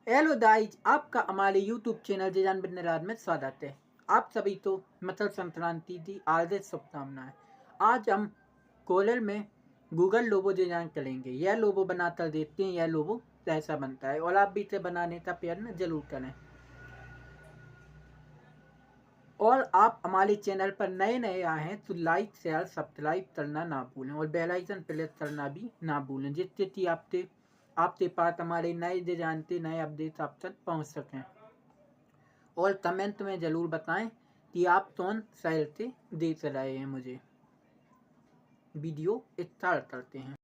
Hello guys, आपका हमारे YouTube channel design business में स्वागत है। आप सभी को मकर संक्रांति की हार्दिक शुभकामनाएं। आज हम कोरल में गूगल लोगो डिजाइन करेंगे। यह लोगो बनाकर देखते हैं यह लोगो कैसा बनता है और आप भी इसे बनाने का प्रयत्न जरूर करें। और आप हमारे चैनल पर नए आए हैं तो लाइक शेयर सब्सक्राइब करना ना भूलें और बेल आइकन प्रेस करना भी ना भूलें, जिससे कि आपके पास हमारे नए डिजाइन के नए अपडेट आप तक पहुंच सकें। और कमेंट में ज़रूर बताएं कि आप कौन शहर से देख रहे हैं। मुझे वीडियो स्टार्ट करते हैं।